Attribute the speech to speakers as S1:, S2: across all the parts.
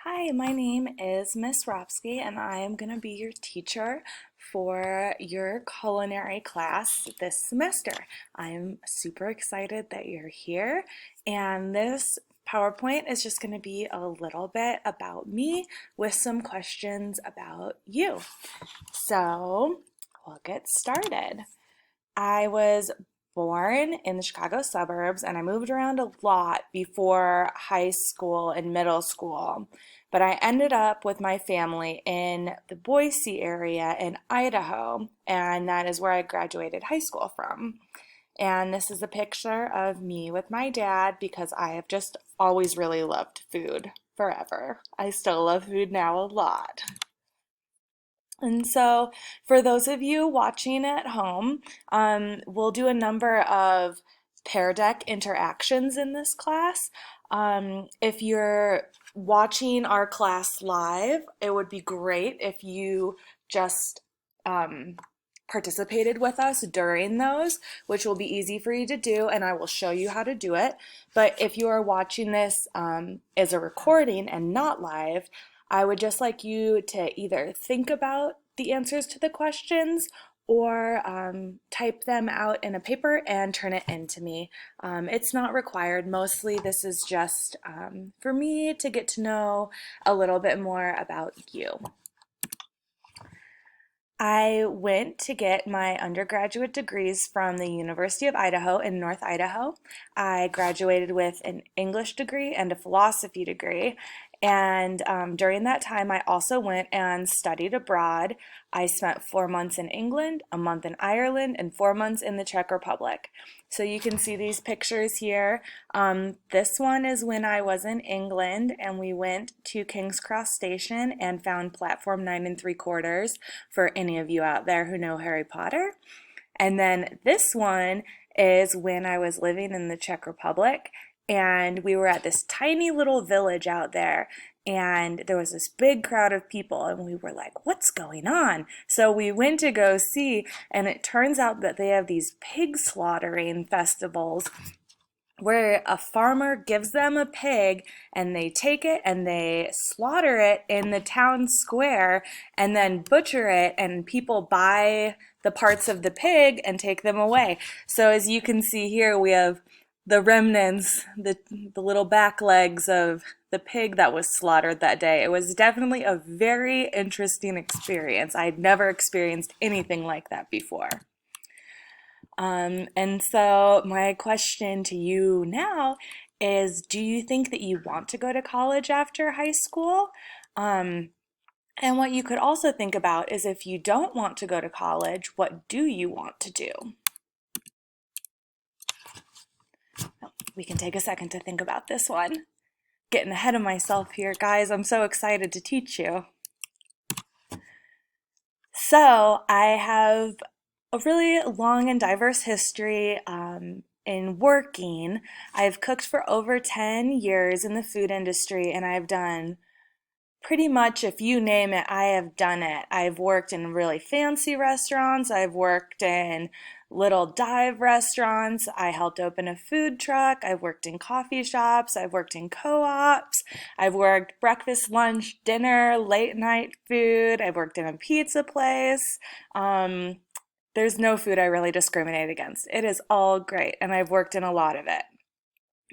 S1: Hi, my name is Miss Ropski, and I am going to be your teacher for your culinary class this semester. I'm super excited that you're here, and this PowerPoint is just going to be a little bit about me with some questions about you. So, we'll get started. I was born in the Chicago suburbs and I moved around a lot before high school and middle school. But I ended up with my family in the Boise area in Idaho, and that is where I graduated high school from. And this is a picture of me with my dad because I have just always really loved food forever. I still love food now a lot. And so, for those of you watching at home, we'll do a number of pair deck interactions in this class. If you're watching our class live, it would be great if you just participated with us during those, which will be easy for you to do, and I will show you how to do it. But if you are watching this as a recording and not live, I would just like you to either think about the answers to the questions or type them out in a paper and turn it in to me. It's not required. Mostly this is just for me to get to know a little bit more about you. I went to get my undergraduate degrees from the University of Idaho in North Idaho. I graduated with an English degree and a philosophy degree. And during that time, I also went and studied abroad. I spent 4 months in England, a month in Ireland, and 4 months in the Czech Republic. So you can see these pictures here. This one is when I was in England and we went to King's Cross Station and found platform 9 3/4 for any of you out there who know Harry Potter. And then this one is when I was living in the Czech Republic and we were at this tiny little village out there and there was this big crowd of people and we were like, what's going on? So we went to go see, and it turns out that they have these pig slaughtering festivals where a farmer gives them a pig and they take it and they slaughter it in the town square and then butcher it, and people buy the parts of the pig and take them away. So as you can see here, we have the remnants, the little back legs of the pig that was slaughtered that day. It was definitely a very interesting experience. I'd never experienced anything like that before. And so my question to you now is, do you think that you want to go to college after high school? Um, and what you could also think about is, if you don't want to go to college, what do you want to do? We can take a second to think about this one. Getting ahead of myself here, guys. I'm so excited to teach you. So I have a really long and diverse history in working. I've cooked for over 10 years in the food industry, and I've done pretty much, if you name it, I have done it. I've worked in really fancy restaurants. I've worked in little dive restaurants. I helped open a food truck. I've worked in coffee shops. I've worked in co-ops. I've worked breakfast, lunch, dinner, late night food. I've worked in a pizza place. There's no food I really discriminate against. It is all great, and I've worked in a lot of it.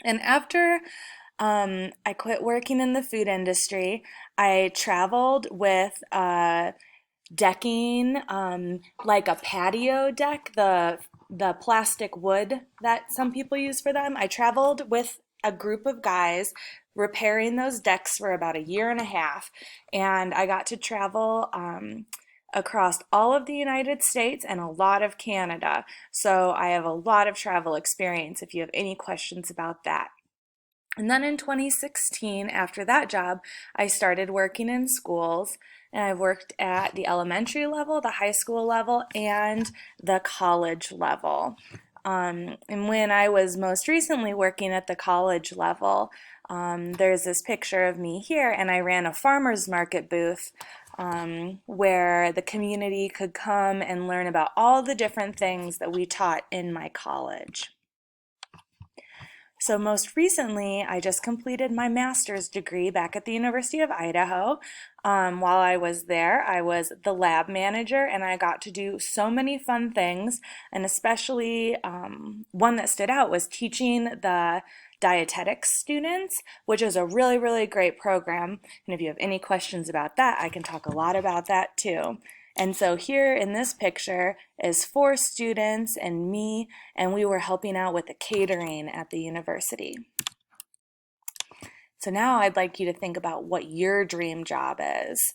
S1: And after I quit working in the food industry, I traveled with decking, like a patio deck, the plastic wood that some people use for them. I traveled with a group of guys repairing those decks for about a year and a half, and I got to travel across all of the United States and a lot of Canada. So I have a lot of travel experience if you have any questions about that. And then in 2016, after that job, I started working in schools, and I worked at the elementary level, the high school level, and the college level. And when I was most recently working at the college level, there's this picture of me here, and I ran a farmer's market booth where the community could come and learn about all the different things that we taught in my college. So most recently, I just completed my master's degree back at the University of Idaho. While I was there, I was the lab manager and I got to do so many fun things. And especially one that stood out was teaching the dietetics students, which is a really, really great program. And if you have any questions about that, I can talk a lot about that too. And so here in this picture is four students and me, and we were helping out with the catering at the university. So now I'd like you to think about what your dream job is.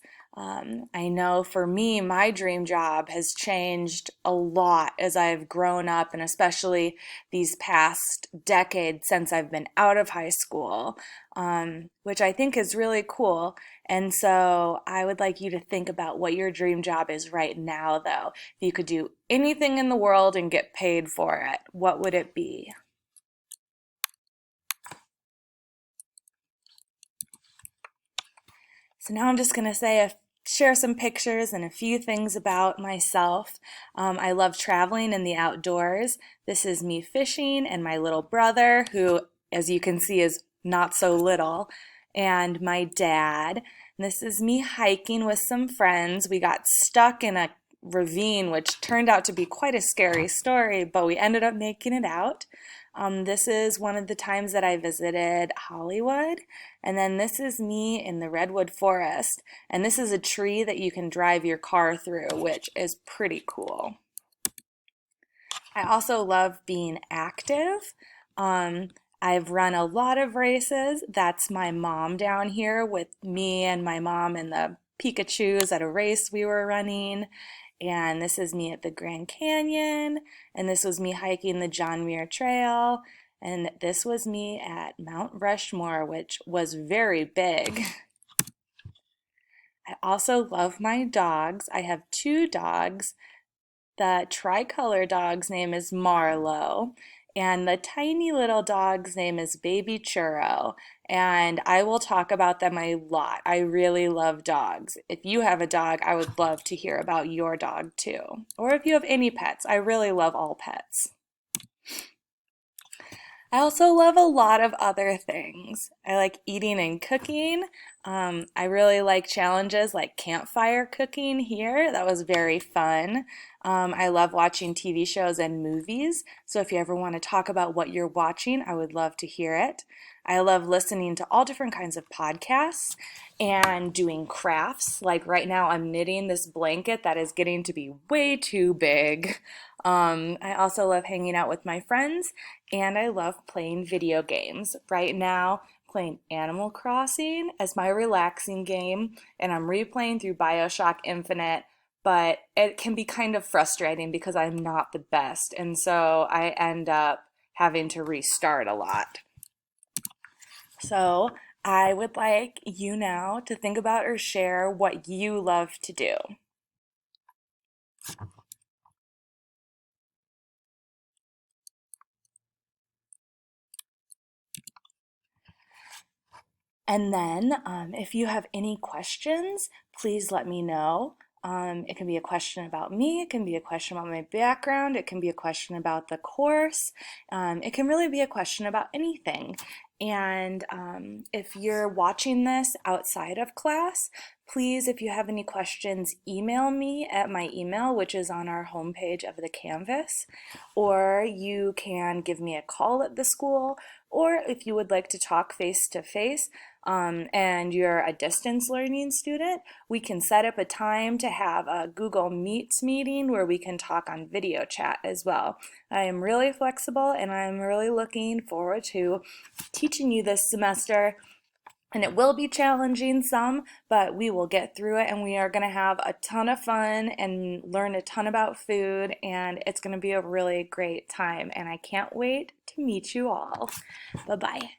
S1: I know for me, my dream job has changed a lot as I've grown up, and especially these past decades since I've been out of high school, which I think is really cool. And so I would like you to think about what your dream job is right now, though. If you could do anything in the world and get paid for it, what would it be? So now I'm just going to share some pictures and a few things about myself. I love traveling in the outdoors. This is me fishing and my little brother, who, as you can see, is not so little, and my dad. And this is me hiking with some friends. We got stuck in a ravine, which turned out to be quite a scary story, but we ended up making it out. This is one of the times that I visited Hollywood. And then this is me in the redwood forest. And this is a tree that you can drive your car through, which is pretty cool. I also love being active. I've run a lot of races. That's my mom down here with me and my mom and the Pikachus at a race we were running. And this is me at the Grand Canyon, and this was me hiking the John Muir Trail, and this was me at Mount Rushmore, which was very big. I also love my dogs. I have two dogs. The tricolor dog's name is Marlowe, and the tiny little dog's name is Baby Churro. And I will talk about them a lot. I really love dogs. If you have a dog, I would love to hear about your dog too. Or if you have any pets, I really love all pets. I also love a lot of other things. I like eating and cooking. I really like challenges like campfire cooking here. That was very fun. I love watching TV shows and movies. So if you ever want to talk about what you're watching, I would love to hear it. I love listening to all different kinds of podcasts and doing crafts. Like right now, I'm knitting this blanket that is getting to be way too big. I also love hanging out with my friends, and I love playing video games. Right now, playing Animal Crossing as my relaxing game, and I'm replaying through BioShock Infinite, but it can be kind of frustrating because I'm not the best, and so I end up having to restart a lot. So I would like you now to think about or share what you love to do. And then if you have any questions, please let me know. It can be a question about me, it can be a question about my background, it can be a question about the course, it can really be a question about anything. And if you're watching this outside of class, please, if you have any questions, email me at my email, which is on our homepage of the Canvas, or you can give me a call at the school, or if you would like to talk face to face, and you're a distance learning student, we can set up a time to have a Google Meets meeting where we can talk on video chat as well. I am really flexible and I'm really looking forward to teaching you this semester. And it will be challenging some, but we will get through it and we are going to have a ton of fun and learn a ton about food, and it's going to be a really great time. And I can't wait to meet you all. Bye-bye.